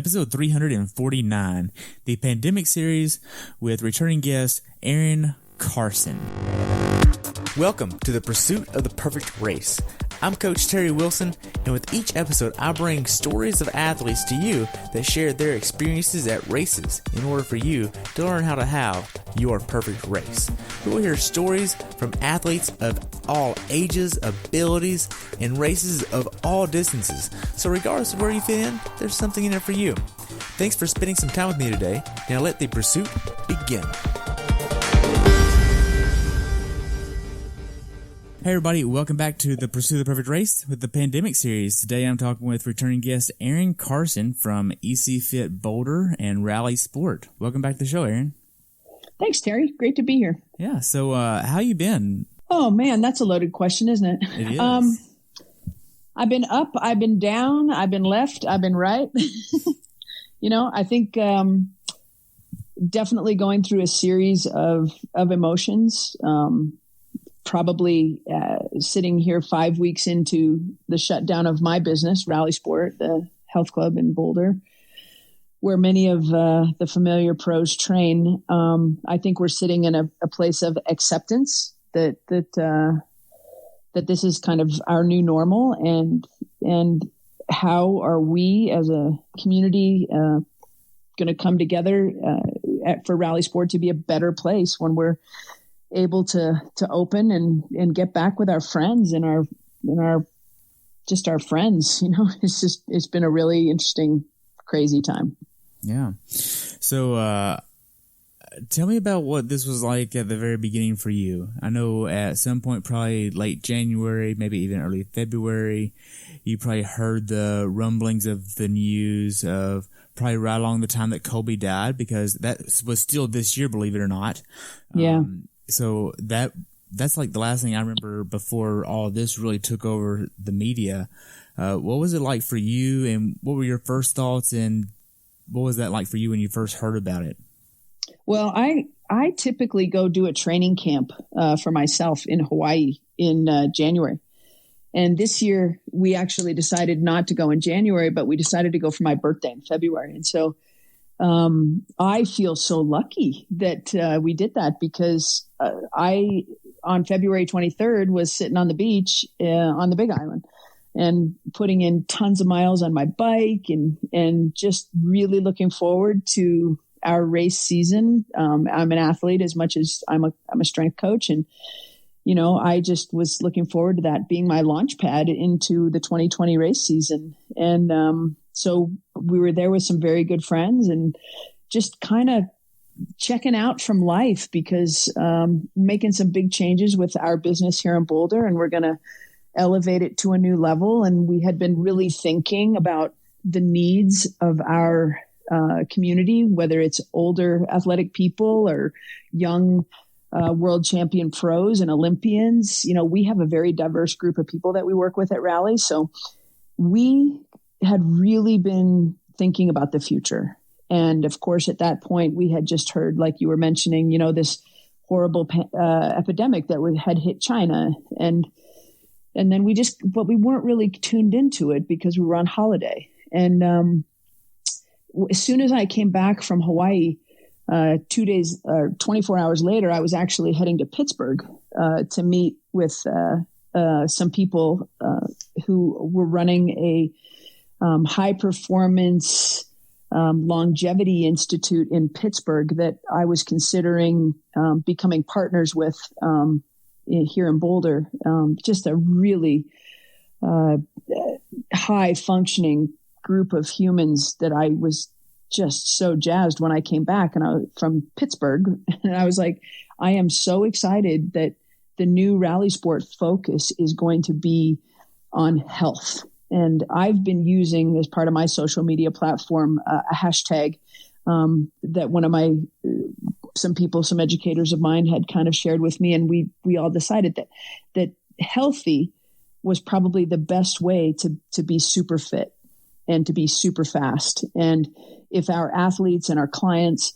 episode 349, the pandemic series with returning guest Erin Carson. Welcome to the pursuit of the perfect race. I'm Coach Terry Wilson, and with each episode, I bring stories of athletes to you that share their experiences at races in order for you to learn how to have your perfect race. We will hear stories from athletes of all ages, abilities, and races of all distances. So regardless of where you fit in, there's something in there for you. Thanks for spending some time with me today. Now let the pursuit begin. Hey everybody, welcome back to the Pursuit of the Perfect Race with the Pandemic Series. Today I'm talking with returning guest Erin Carson from EC Fit Boulder and Rally Sport. Welcome back to the show, Erin. Thanks, Terry. Great to be here. Yeah, so how you been? Oh man, that's a loaded question, isn't it? It is. I've been up, I've been down, I've been left, I've been right. I think definitely going through a series of emotions. Probably sitting here 5 weeks into the shutdown of my business, Rally Sport, the health club in Boulder, where many of the familiar pros train. I think we're sitting in a place of acceptance that this is kind of our new normal, and how are we as a community going to come together for Rally Sport to be a better place when we're able to open and get back with our friends and our friends. It's been a really interesting, crazy time. Yeah. So tell me about what this was like at the very beginning for you. I know at some point, probably late January, maybe even early February, you probably heard the rumblings of the news of probably right along the time that Kobe died, because that was still this year, believe it or not. Yeah. So that's like the last thing I remember before all this really took over the media. What was it like for you, and what were your first thoughts, and what was that like for you when you first heard about it? Well, I typically go do a training camp for myself in Hawaii in January. And this year we actually decided not to go in January, but we decided to go for my birthday in February. And so I feel so lucky that we did that, because I, on February 23rd, was sitting on the beach on the Big Island and putting in tons of miles on my bike and just really looking forward to our race season. I'm an athlete as much as I'm a strength coach. And, I just was looking forward to that being my launch pad into the 2020 race season. And so we were there with some very good friends and just kind of checking out from life, because making some big changes with our business here in Boulder, and we're going to elevate it to a new level. And we had been really thinking about the needs of our community, whether it's older athletic people or young world champion pros and Olympians. We have a very diverse group of people that we work with at Rally. So we had really been thinking about the future. And of course, at that point, we had just heard, like you were mentioning, this horrible epidemic that had hit China. And then but we weren't really tuned into it because we were on holiday. And as soon as I came back from Hawaii, 2 days or 24 hours later, I was actually heading to Pittsburgh to meet with some people who were running a high performance longevity institute in Pittsburgh that I was considering becoming partners with here in Boulder. Just a really high functioning group of humans that I was just so jazzed when I came back from Pittsburgh. And I was like, I am so excited that the new Rally Sport focus is going to be on health. And I've been using, as part of my social media platform, a hashtag that some educators of mine had kind of shared with me. And we all decided that healthy was probably the best way to be super fit and to be super fast. And if our athletes and our clients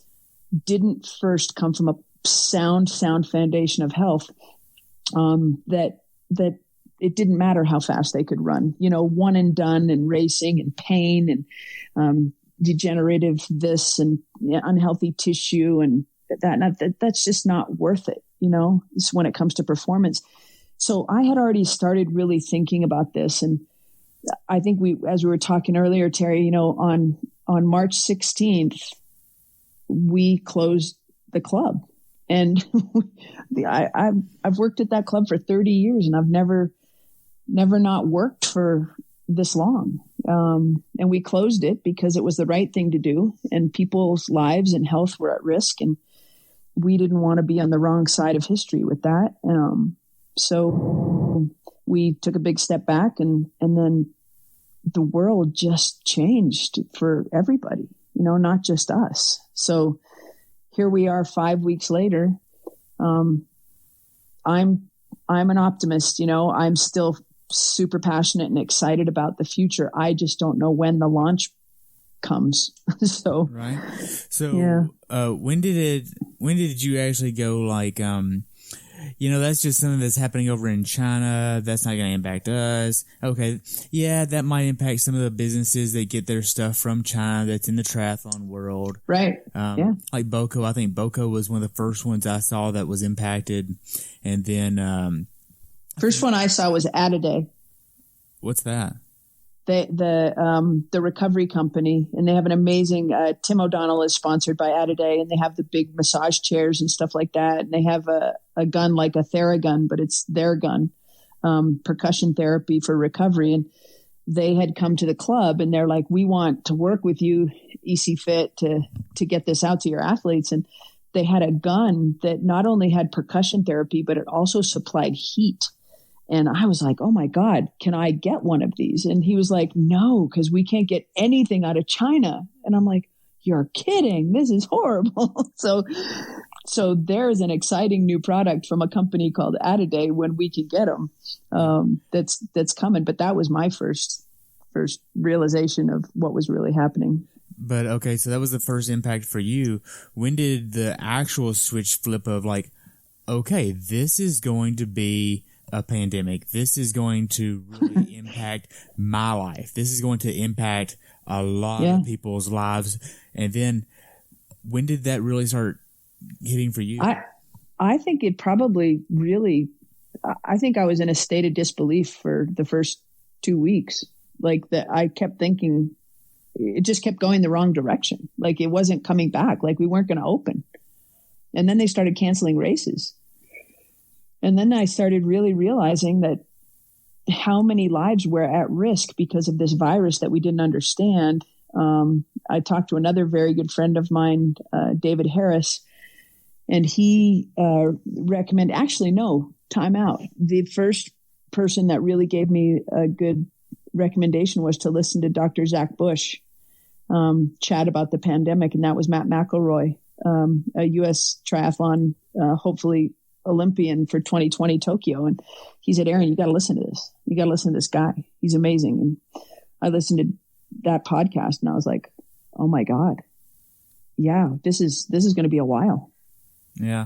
didn't first come from a sound foundation of health, that it didn't matter how fast they could run, one and done and racing and pain and degenerative this and unhealthy tissue and that's just not worth it, when it comes to performance. So I had already started really thinking about this. And I think as we were talking earlier, Terry, on March 16th, we closed the club. And I've worked at that club for 30 years and I've never not worked for this long. And we closed it because it was the right thing to do and people's lives and health were at risk. And we didn't want to be on the wrong side of history with that. So we took a big step back and then the world just changed for everybody, not just us. So here we are 5 weeks later. I'm an optimist, I'm still super passionate and excited about the future. I just don't know when the launch comes. So, right. So, when did you actually go like, that's just something that's happening over in China. That's not going to impact us. Okay. Yeah. That might impact some of the businesses that get their stuff from China that's in the triathlon world. Right. Like Boco. I think Boco was one of the first ones I saw that was impacted. And then, first one I saw was Adiday. What's that? The recovery company, and they have an amazing, Tim O'Donnell is sponsored by Adiday, and they have the big massage chairs and stuff like that. And they have a gun like a Theragun, but it's their gun, percussion therapy for recovery. And they had come to the club and they're like, we want to work with you, EC Fit, to get this out to your athletes. And they had a gun that not only had percussion therapy, but it also supplied heat. And I was like, oh my God, can I get one of these? And he was like, no, because we can't get anything out of China. And I'm like, you're kidding. This is horrible. So there's an exciting new product from a company called Adiday when we can get them. That's coming. But that was my first realization of what was really happening. But okay, so that was the first impact for you. When did the actual switch flip of like, okay, this is going to be a pandemic. This is going to really impact my life. This is going to impact a lot of people's lives. And then when did that really start hitting for you? I think it probably really, I think I was in a state of disbelief for the first 2 weeks. Like that, I kept thinking it just kept going the wrong direction. Like it wasn't coming back. Like we weren't going to open. And then they started canceling races. And then I started really realizing that how many lives were at risk because of this virus that we didn't understand. I talked to another very good friend of mine, David Harris, and he recommended, time out. The first person that really gave me a good recommendation was to listen to Dr. Zach Bush chat about the pandemic. And that was Matt McElroy, a U.S. triathlon, hopefully Olympian for 2020 Tokyo. And he said, Erin, you got to listen to this. You got to listen to this guy. He's amazing. And I listened to that podcast and I was like, oh my God. Yeah, this is going to be a while. Yeah.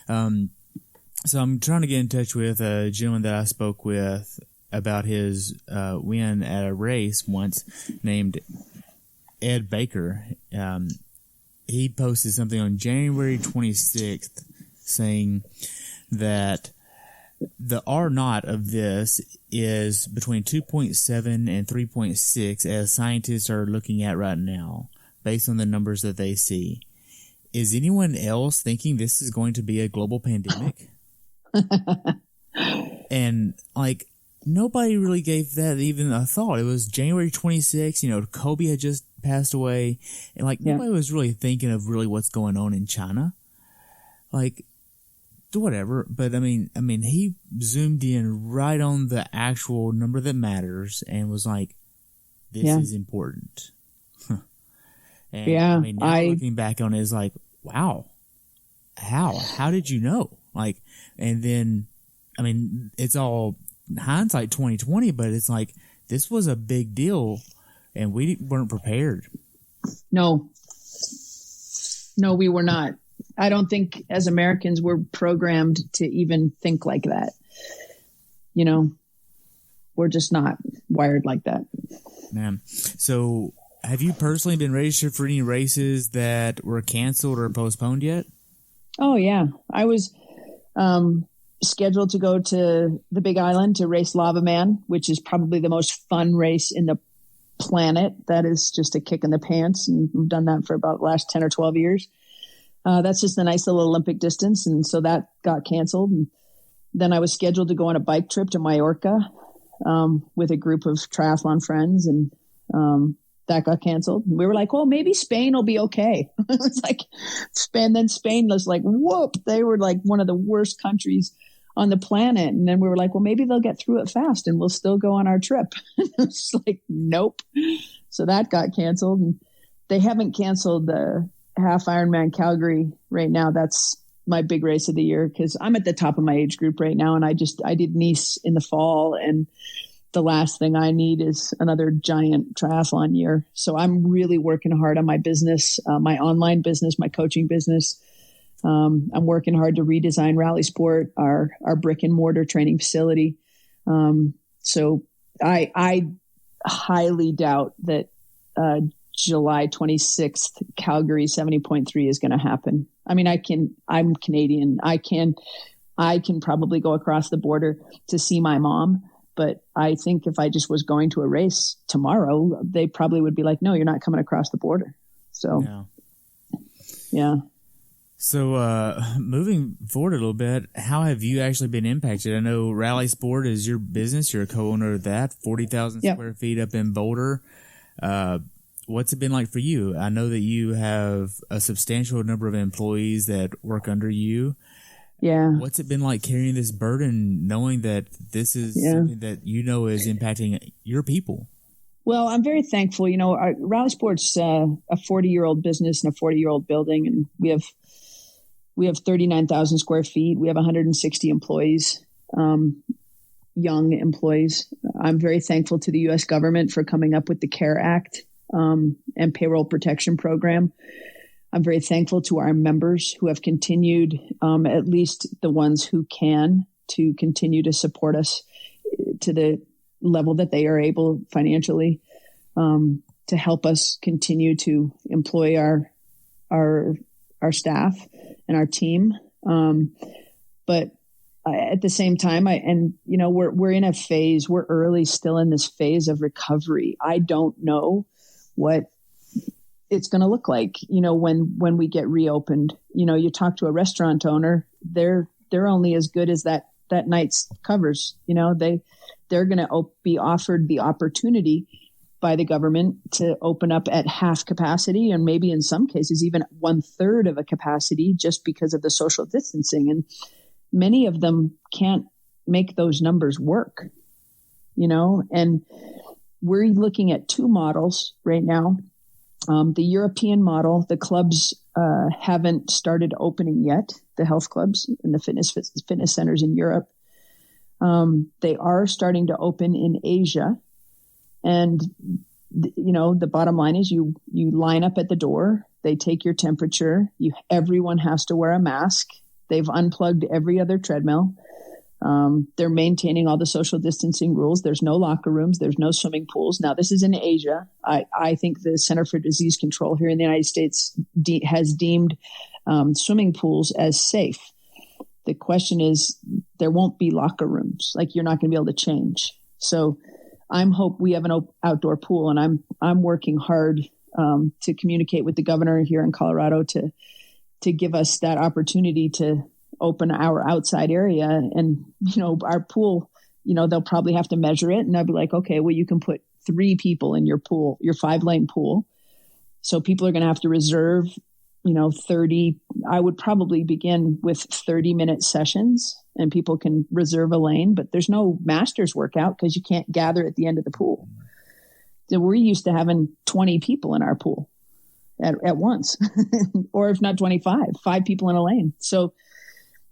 So I'm trying to get in touch with a gentleman that I spoke with about his win at a race once named Ed Baker. He posted something on January 26th saying that the R naught of this is between 2.7 and 3.6 as scientists are looking at right now based on the numbers that they see. Is anyone else thinking this is going to be a global pandemic? And like nobody really gave that even a thought. It was January 26th, Kobe had just passed away and like nobody was really thinking of really what's going on in China. Like whatever, but I mean, he zoomed in right on the actual number that matters and was like, "This is important." And now looking back on it is like, "Wow, how did you know?" Like, and then, it's all hindsight 2020, but it's like this was a big deal, and we weren't prepared. No, we were not. I don't think as Americans we're programmed to even think like that. We're just not wired like that. Man. So have you personally been registered for any races that were canceled or postponed yet? Oh, yeah. I was scheduled to go to the Big Island to race Lava Man, which is probably the most fun race in the planet. That is just a kick in the pants. And we've done that for about the last 10 or 12 years. That's just a nice little Olympic distance. And so that got canceled. And then I was scheduled to go on a bike trip to Mallorca with a group of triathlon friends. And that got canceled. We were like, well, maybe Spain will be okay. It's like Spain. Then Spain was like, whoop. They were like one of the worst countries on the planet. And then we were like, well, maybe they'll get through it fast and we'll still go on our trip. It's like, nope. So that got canceled. And they haven't canceled the half Ironman Calgary right now. That's my big race of the year because I'm at the top of my age group right now. And I did Nice in the fall, and the last thing I need is another giant triathlon year. So I'm really working hard on my business, my online business, my coaching business. I'm working hard to redesign Rally Sport, our brick and mortar training facility. So I highly doubt that July 26th, Calgary 70.3 is going to happen. I mean, I'm Canadian. I can probably go across the border to see my mom. But I think if I just was going to a race tomorrow, they probably would be like, no, you're not coming across the border. So, yeah. So moving forward a little bit, how have you actually been impacted? I know Rally Sport is your business. You're a co-owner of that, 40,000 square feet up in Boulder. What's it been like for you? I know that you have a substantial number of employees that work under you. Yeah. What's it been like carrying this burden, knowing that this is something that you know is impacting your people? Well, I'm very thankful. You know, Rally Sport's a 40-year-old business and a 40-year-old building, and we have 39,000 square feet. We have 160 employees, young employees. I'm very thankful to the U.S. government for coming up with the CARE Act and payroll protection program. I'm very thankful to our members who have continued, at least the ones who can, to continue to support us to the level that they are able financially, to help us continue to employ our staff and our team. But at the same time, we're in a phase, we're early still in this phase of recovery. I don't know what it's going to look like, when we get reopened. You talk to a restaurant owner, they're only as good as that night's covers. They're going to be offered the opportunity by the government to open up at half capacity, and maybe in some cases even 1/3 of a capacity, just because of the social distancing. And many of them can't make those numbers work, and we're looking at two models right now. The European model, the clubs haven't started opening yet, the health clubs and the fitness centers in Europe. They are starting to open in Asia. And, the bottom line is you line up at the door, they take your temperature, everyone has to wear a mask. They've unplugged every other treadmill. They're maintaining all the social distancing rules. There's no locker rooms. There's no swimming pools. Now, this is in Asia. I think the Center for Disease Control here in the United States has deemed swimming pools as safe. The question is, there won't be locker rooms. Like, you're not going to be able to change. So we have an outdoor pool, and I'm working hard to communicate with the governor here in Colorado to give us that opportunity to open our outside area. And, our pool, they'll probably have to measure it, and I'll be like, okay, well, you can put 3 people in your pool, your 5-lane pool. So people are going to have to reserve, 30, I would probably begin with 30-minute sessions, and people can reserve a lane, but there's no master's workout because you can't gather at the end of the pool. So we're used to having 20 people in our pool at once, or if not 25, 5 people in a lane. So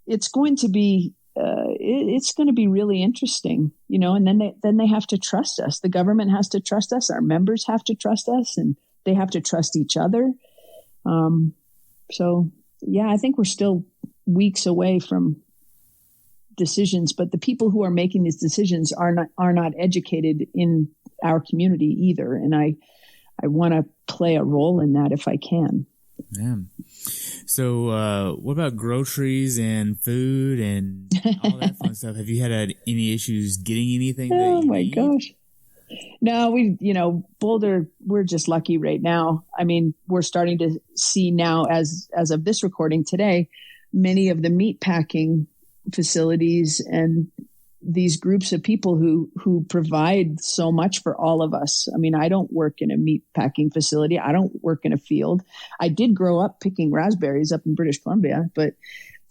it's going to be really interesting, and then they have to trust us. The government has to trust us. Our members have to trust us, and they have to trust each other. So yeah, I think we're still weeks away from decisions, but the people who are making these decisions are not educated in our community either. And I want to play a role in that if I can. Yeah. So, what about groceries and food and all that fun stuff? Have you had any issues getting anything? Oh my gosh. No, Boulder, we're just lucky right now. I mean, we're starting to see now as of this recording today, many of the meat packing facilities and these groups of people who provide so much for all of us. I mean, I don't work in a meat packing facility. I don't work in a field. I did grow up picking raspberries up in British Columbia, but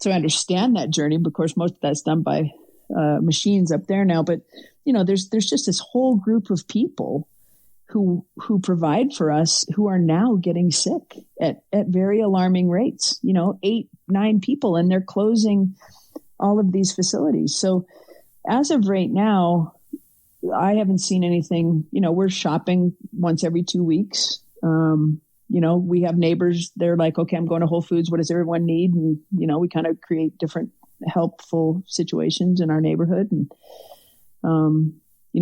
so I understand that journey. Of course, most of that's done by machines up there now, but there's just this whole group of people who provide for us who are now getting sick at very alarming rates, 8, 9 people, and they're closing all of these facilities. So as of right now, I haven't seen anything. We're shopping once every 2 weeks. We have neighbors. They're like, okay, I'm going to Whole Foods. What does everyone need? And, we kind of create different helpful situations in our neighborhood. And,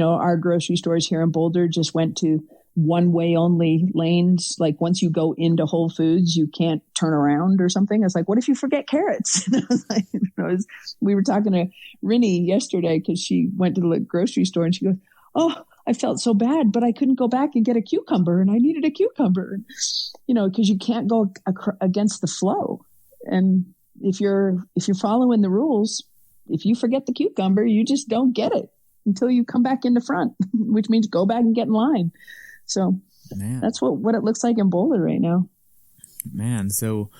our grocery stores here in Boulder just went to one-way only lanes. Like once you go into Whole Foods, you can't turn around or something. It's like, what if you forget carrots? And I was like, we were talking to Rinny yesterday because she went to the grocery store and she goes, oh, I felt so bad, but I couldn't go back and get a cucumber and I needed a cucumber, because you can't go against the flow. And if you're following the rules, if you forget the cucumber, you just don't get it until you come back in the front, which means go back and get in line. So that's what it looks like in Boulder right now. Man, so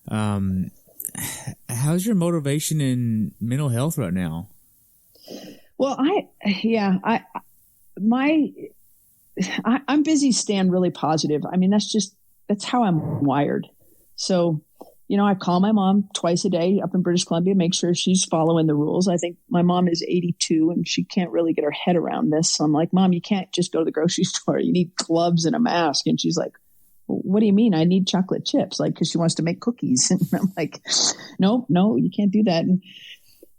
how's your motivation in mental health right now? Well, I'm busy staying really positive. I mean, that's how I'm wired. So, I call my mom twice a day up in British Columbia, make sure she's following the rules. I think my mom is 82 and she can't really get her head around this. So I'm like, Mom, you can't just go to the grocery store. You need gloves and a mask. And she's like, well, what do you mean? I need chocolate chips, because she wants to make cookies. And I'm like, no, you can't do that. And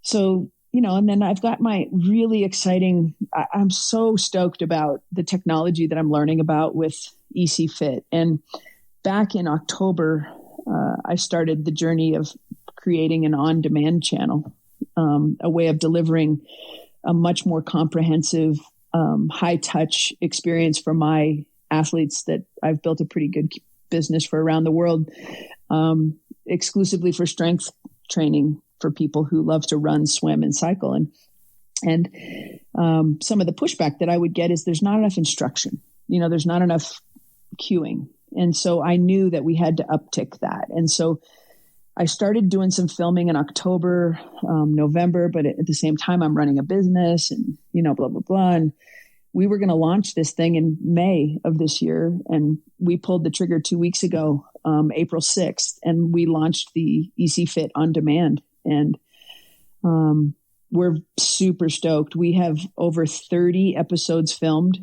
so, and then I've got my really exciting, I'm so stoked about the technology that I'm learning about with EC Fit. And back in October, I started the journey of creating an on-demand channel, a way of delivering a much more comprehensive, high-touch experience for my athletes that I've built a pretty good business for around the world, exclusively for strength training for people who love to run, swim, and cycle. And some of the pushback that I would get is there's not enough instruction. There's not enough cueing. And so I knew that we had to uptick that. And so I started doing some filming in October, November, but at the same time, I'm running a business and, blah, blah, blah. And we were going to launch this thing in May of this year. And we pulled the trigger 2 weeks ago, April 6th, and we launched the EC Fit on demand. And we're super stoked. We have over 30 episodes filmed.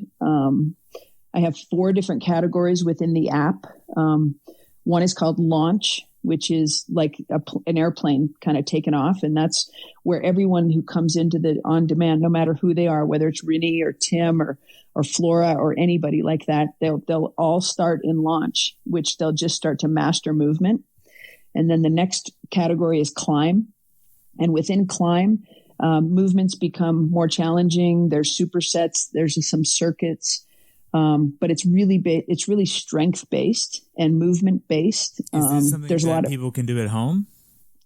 I have 4 different categories within the app. One is called Launch, which is like an airplane kind of taken off. And that's where everyone who comes into the on-demand, no matter who they are, whether it's Rinny or Tim or Flora or anybody like that, they'll all start in Launch, which they'll just start to master movement. And then the next category is Climb. And within Climb, movements become more challenging. There's supersets. There's some circuits. But it's really strength based and movement based. Is this something there's a lot of people can do at home?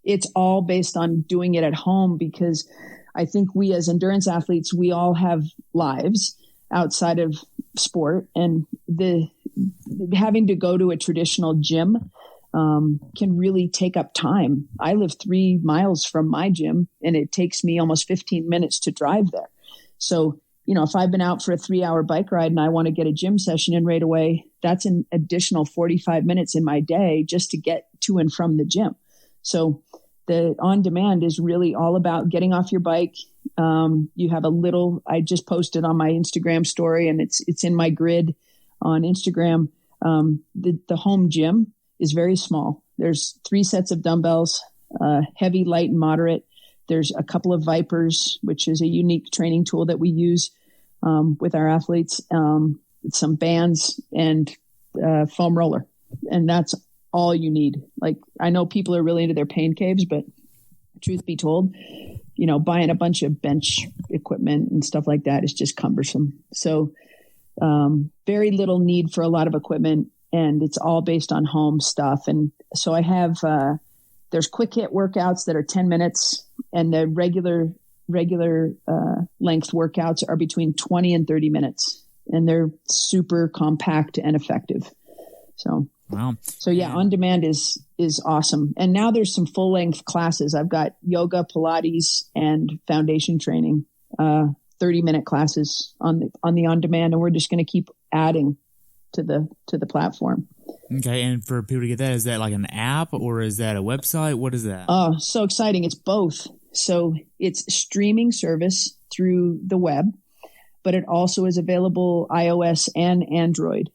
It's all based on doing it at home, because I think we as endurance athletes, we all have lives outside of sport, and having to go to a traditional gym can really take up time. I live 3 miles from my gym, and it takes me almost 15 minutes to drive there. So if I've been out for a 3-hour bike ride and I want to get a gym session in right away, that's an additional 45 minutes in my day just to get to and from the gym. So the on-demand is really all about getting off your bike. You have I just posted on my Instagram story, and it's in my grid on Instagram. The home gym is very small. There's 3 sets of dumbbells, heavy, light, and moderate. There's a couple of Vipers, which is a unique training tool that we use with our athletes. some bands and foam roller. And that's all you need. Like, I know people are really into their pain caves, but truth be told, buying a bunch of bench equipment and stuff like that is just cumbersome. So very little need for a lot of equipment, and it's all based on home stuff. And so I have, there's quick hit workouts that are 10 minutes, and the regular length workouts are between 20 and 30 minutes, and they're super compact and effective. So, wow. So yeah, on demand is awesome. And now there's some full length classes. I've got yoga, Pilates, and foundation training, 30-minute classes on the on demand. And we're just going to keep adding to the platform. Okay. And for people to get that, is that like an app or is that a website? What is that? Oh, so exciting. It's both. So it's streaming service through the web, but it also is available iOS and Android.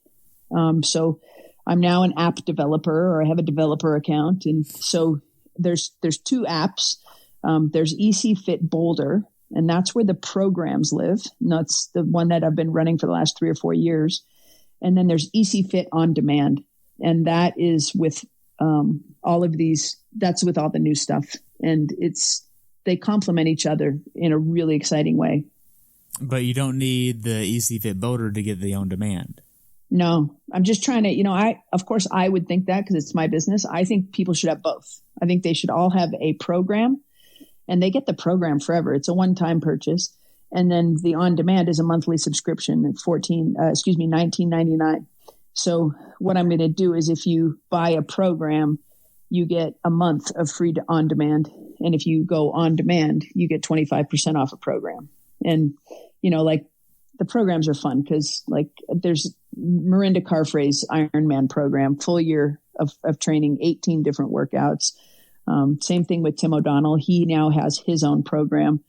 So I'm now an app developer, or I have a developer account. And so there's two apps. There's EC Fit Boulder, and that's where the programs live. And that's the one that I've been running for the last 3 or 4 years. And then there's EC Fit On Demand. And that is with all of these, that's with all the new stuff. And they complement each other in a really exciting way. But you don't need the EC Fit Boulder to get the On Demand. No, I'm just trying to, of course I would think that because it's my business. I think people should have both. I think they should all have a program, and they get the program forever. It's a one-time purchase. And then the on demand is a monthly subscription at $19.99. So what I'm going to do is, if you buy a program, you get a month of free on demand. And if you go on demand, you get 25% off a program. And, the programs are fun because, there's Miranda Carfray's Ironman program, full year of training, 18 different workouts. Same thing with Tim O'Donnell. He now has his own program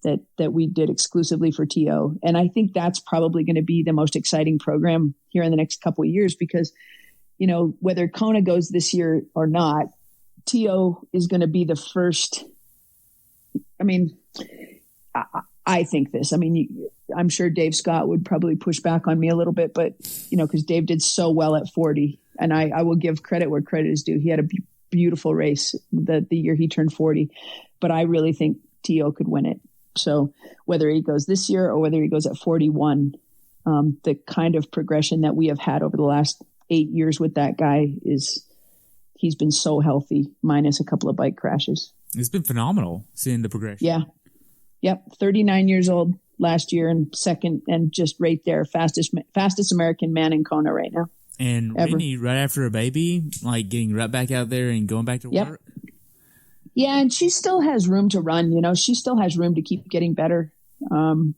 that we did exclusively for TO. And I think that's probably going to be the most exciting program here in the next couple of years because, whether Kona goes this year or not, TO is going to be the first. I mean, I think this. I mean, I'm sure Dave Scott would probably push back on me a little bit, but, because Dave did so well at 40, and I will give credit where credit is due. He had a beautiful race the year he turned 40, but I really think TO could win it. So whether he goes this year or whether he goes at 41, the kind of progression that we have had over the last 8 years with that guy he's been so healthy, minus a couple of bike crashes. It's been phenomenal seeing the progression. Yeah. Yep. 39 years old last year and second, and just right there, fastest American man in Kona right now. And Rennie, right after a baby, getting right back out there and going back to work. Yeah. And she still has room to run, she still has room to keep getting better. And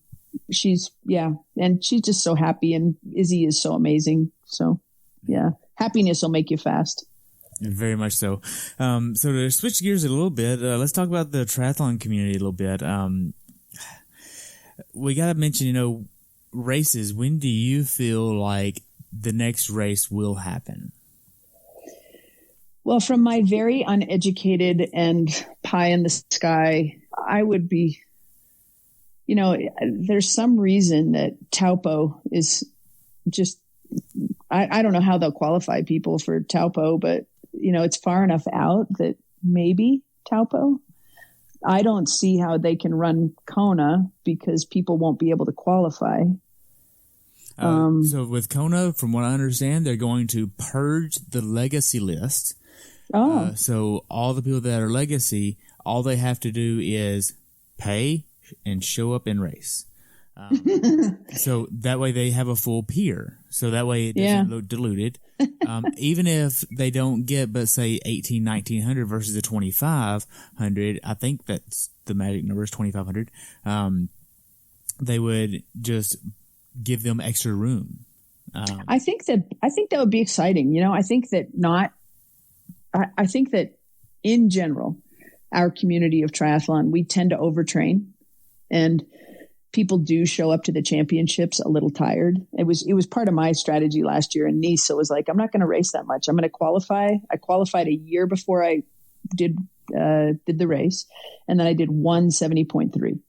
she's just so happy, and Izzy is so amazing. So yeah, happiness will make you fast. Very much so. So to switch gears a little bit, let's talk about the triathlon community a little bit. We got to mention, races. When do you feel like the next race will happen? Well, from my very uneducated and pie in the sky, I would be, there's some reason that Taupo is just, I don't know how they'll qualify people for Taupo, but it's far enough out that maybe Taupo. I don't see how they can run Kona because people won't be able to qualify. So with Kona, from what I understand, they're going to purge the legacy list. So all the people that are legacy, all they have to do is pay and show up and race. So that way they have a full peer. So that way it doesn't look diluted. Even if they don't get, but say 1900 versus the 2500, I think that's the magic number is 2500. They would just give them extra room. I think that would be exciting. I think that in general, our community of triathlon, we tend to overtrain, and people do show up to the championships a little tired. It was part of my strategy last year in Nice. It was like, I'm not going to race that much. I'm going to qualify. I qualified a year before I did the race. And then I did 170.3.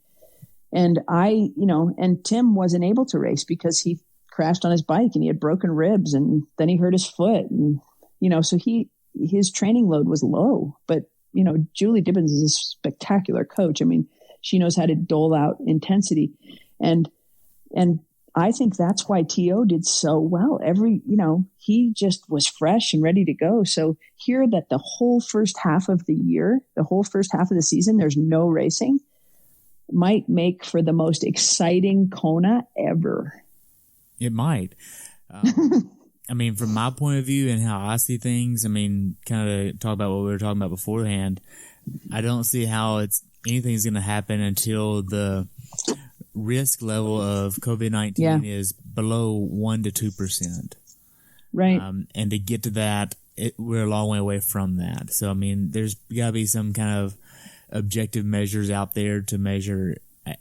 And and Tim wasn't able to race because he crashed on his bike and he had broken ribs, and then he hurt his foot. And, so his training load was low. But, Julie Dibbins is a spectacular coach. I mean, she knows how to dole out intensity. And I think that's why T.O. did so well. He just was fresh and ready to go. So here that the whole first half of the season, there's no racing, might make for the most exciting Kona ever. It might. I mean, from my point of view and how I see things, I mean, kind of talk about what we were talking about beforehand, I don't see how anything's going to happen until the risk level of COVID-19 is below 1 to 2%. Right. And to get to that, we're a long way away from that. So, I mean, there's got to be some kind of objective measures out there to measure,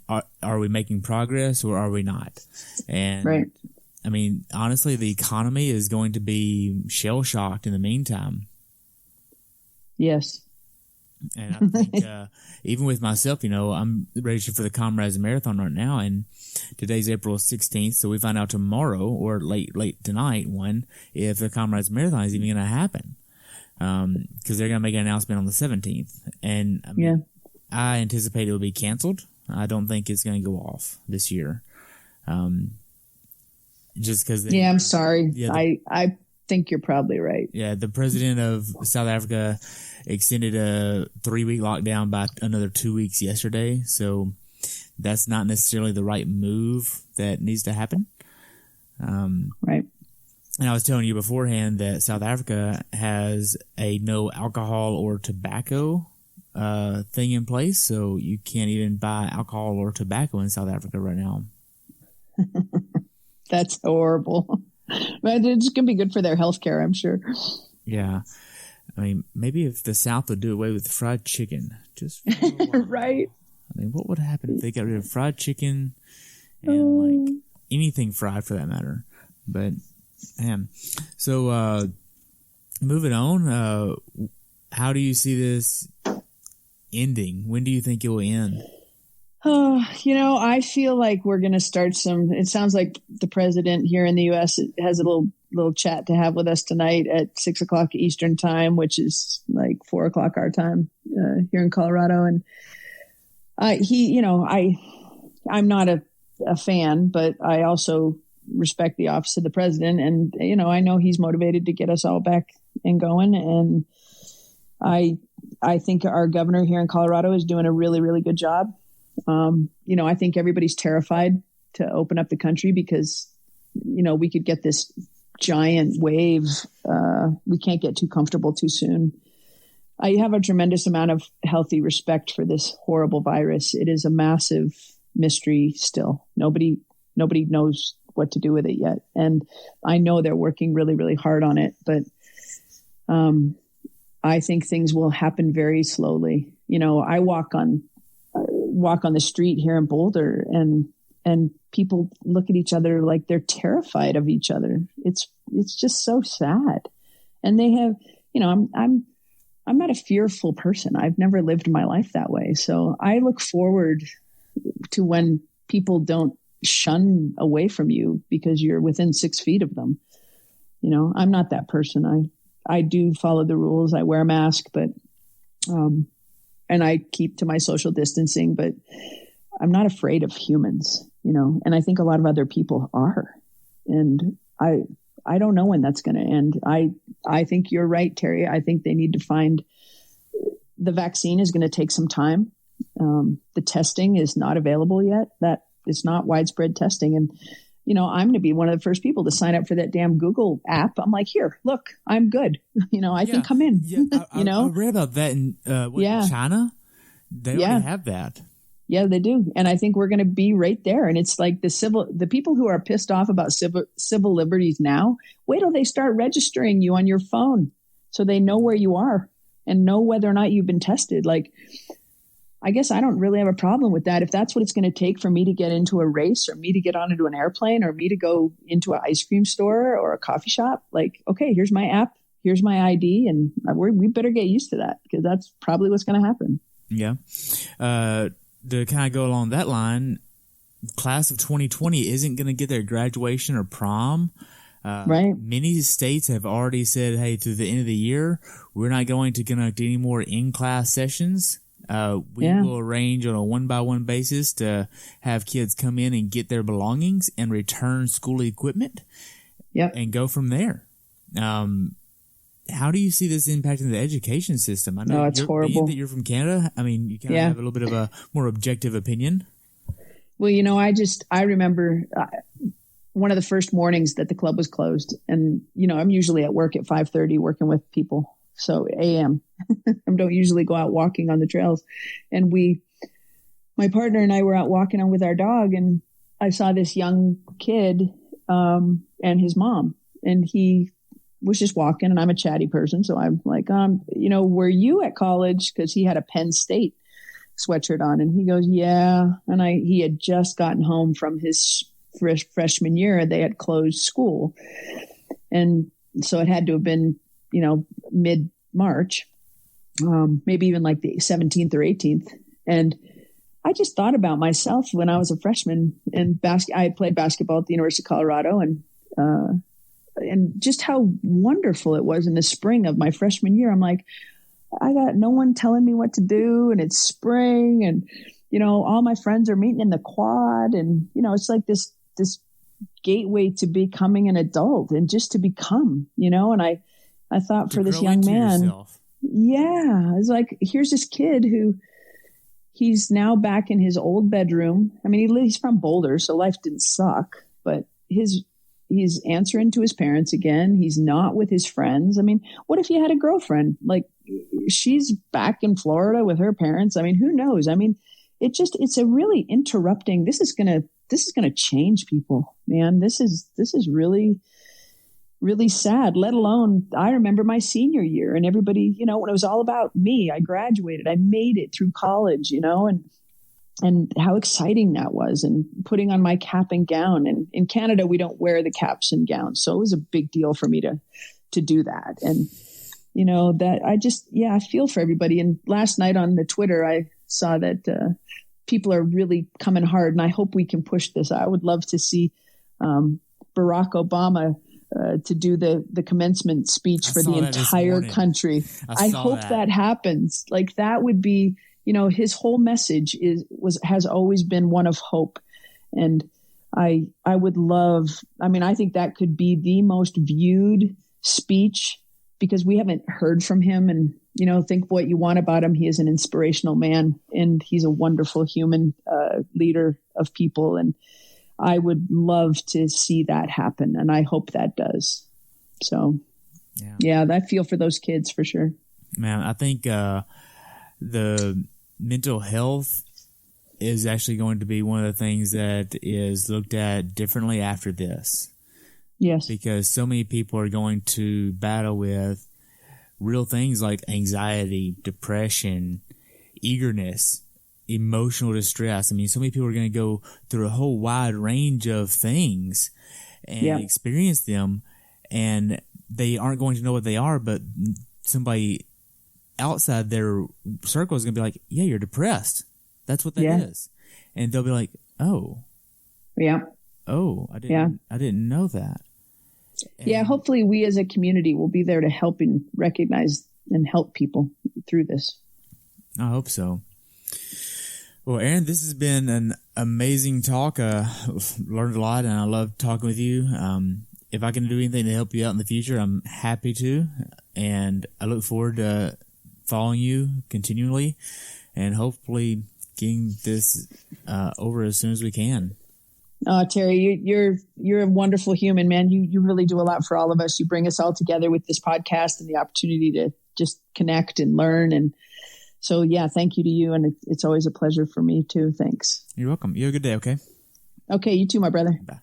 are we making progress or are we not? And right. I mean, honestly, the economy is going to be shell-shocked in the meantime. Yes. And I think even with myself, I'm registered for the Comrades Marathon right now, and today's April 16th, so we find out tomorrow or late tonight if the Comrades Marathon is even going to happen, because they're going to make an announcement on the 17th. And I mean, I anticipate it will be canceled. I don't think it's going to go off this year. Just because. I'm sorry. Yeah, I think you're probably right. Yeah, the president of South Africa extended a 3-week lockdown by another 2 weeks yesterday. So that's not necessarily the right move that needs to happen. Right. And I was telling you beforehand that South Africa has a no alcohol or tobacco thing in place. So you can't even buy alcohol or tobacco in South Africa right now. That's horrible. But it's going to be good for their healthcare, I'm sure. Yeah. I mean, maybe if the South would do away with fried chicken, just right. I mean, what would happen if they got rid of fried chicken and like anything fried for that matter? But man, so moving on, how do you see this ending? When do you think it will end? I feel like we're going to start it sounds like the president here in the U.S. has a little chat to have with us tonight at 6:00 Eastern time, which is like 4:00 our time here in Colorado. And I'm not a fan, but I also respect the office of the president. And, I know he's motivated to get us all back and going. And I think our governor here in Colorado is doing a really, really good job. I think everybody's terrified to open up the country because, we could get this giant wave. We can't get too comfortable too soon. I have a tremendous amount of healthy respect for this horrible virus. It is a massive mystery still. Nobody knows what to do with it yet. And I know they're working really, really hard on it, but I think things will happen very slowly. I walk on the street here in Boulder and people look at each other like they're terrified of each other. It's just so sad. And they have, I'm not a fearful person. I've never lived my life that way. So I look forward to when people don't shun away from you because you're within 6 feet of them. I'm not that person. I do follow the rules. I wear a mask, but, and I keep to my social distancing, but I'm not afraid of humans, and I think a lot of other people are. And I don't know when that's going to end. I think you're right, Terry. I think they need to find the vaccine is going to take some time. The testing is not available yet. That is not widespread testing. And, I'm going to be one of the first people to sign up for that damn Google app. I'm like, here, look, I'm good. I think I'm in. Yeah, I read about that in China. They already have that. Yeah, they do. And I think we're going to be right there. And it's like the people who are pissed off about civil liberties now, wait till they start registering you on your phone so they know where you are and know whether or not you've been tested. Like, I guess I don't really have a problem with that. If that's what it's going to take for me to get into a race or me to get onto an airplane or me to go into an ice cream store or a coffee shop, like, okay, here's my app, here's my ID, and we better get used to that because that's probably what's going to happen. Yeah. To kind of go along that line, class of 2020 isn't going to get their graduation or prom. Right. Many states have already said, hey, through the end of the year, we're not going to conduct any more in-class sessions. We will arrange on a one-by-one basis to have kids come in and get their belongings and return school equipment and go from there. How do you see this impacting the education system? I know it's horrible. Being that you're from Canada, I mean, you kind of have a little bit of a more objective opinion. Well, I remember one of the first mornings that the club was closed, and I'm usually at work at 5:30 working with people, so a.m. I don't usually go out walking on the trails, and my partner and I were out walking on with our dog, and I saw this young kid and his mom, and he was just walking, and I'm a chatty person, so I'm like, were you at college? Because he had a Penn State sweatshirt on, and he goes, yeah, and he had just gotten home from his freshman year. They had closed school, and so it had to have been mid-March, maybe even like the 17th or 18th. And I just thought about myself when I was a freshman in I had played basketball at the University of Colorado, and just how wonderful it was in the spring of my freshman year. I'm like, I got no one telling me what to do, and it's spring, and all my friends are meeting in the quad, and it's like this gateway to becoming an adult and just to become, and I thought for this young man, it's like, here's this kid who he's now back in his old bedroom. I mean, he's from Boulder, so life didn't suck, but he's answering to his parents again. He's not with his friends. I mean, what if he had a girlfriend? Like, she's back in Florida with her parents. I mean, who knows? I mean, it's a really interrupting. This is going to change people, man. This is really, really sad, let alone, I remember my senior year and everybody, when it was all about me, I graduated, I made it through college, and how exciting that was, and putting on my cap and gown. And in Canada, we don't wear the caps and gowns. So it was a big deal for me to do that. And, that I feel for everybody. And last night on the Twitter, I saw that people are really coming hard, and I hope we can push this. I would love to see Barack Obama to do the commencement speech for the entire country. I hope that happens. Like, that would be, his whole message has always been one of hope. And I would love, I think that could be the most viewed speech, because we haven't heard from him. And, think what you want about him. He is an inspirational man, and he's a wonderful human leader of people. And I would love to see that happen, and I hope that does. So, I feel for those kids for sure. Man, I think the mental health is actually going to be one of the things that is looked at differently after this. Yes. Because so many people are going to battle with real things like anxiety, depression, eagerness, emotional distress. I mean, so many people are going to go through a whole wide range of things and experience them, and they aren't going to know what they are, but somebody outside their circle is going to be like, yeah, you're depressed. That's what that is. And they'll be like, oh. Yeah. Oh, I didn't know that. And hopefully we as a community will be there to help and recognize and help people through this. I hope so. Well, Erin, this has been an amazing talk. Learned a lot, and I love talking with you. If I can do anything to help you out in the future, I'm happy to. And I look forward to following you continually and hopefully getting this over as soon as we can. Terry, you're a wonderful human, man. You really do a lot for all of us. You bring us all together with this podcast and the opportunity to just connect and learn. And so, thank you to you. And it's always a pleasure for me too. Thanks. You're welcome. You have a good day. Okay. Okay. You too, my brother. Bye.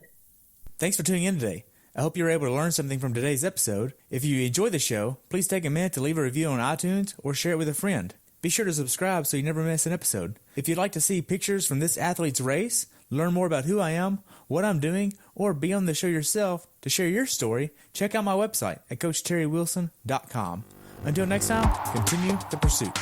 Thanks for tuning in today. I hope you were able to learn something from today's episode. If you enjoy the show, please take a minute to leave a review on iTunes or share it with a friend. Be sure to subscribe so you never miss an episode. If you'd like to see pictures from this athlete's race, learn more about who I am, what I'm doing, or be on the show yourself to share your story, check out my website at CoachTerryWilson.com. Until next time, continue the pursuit.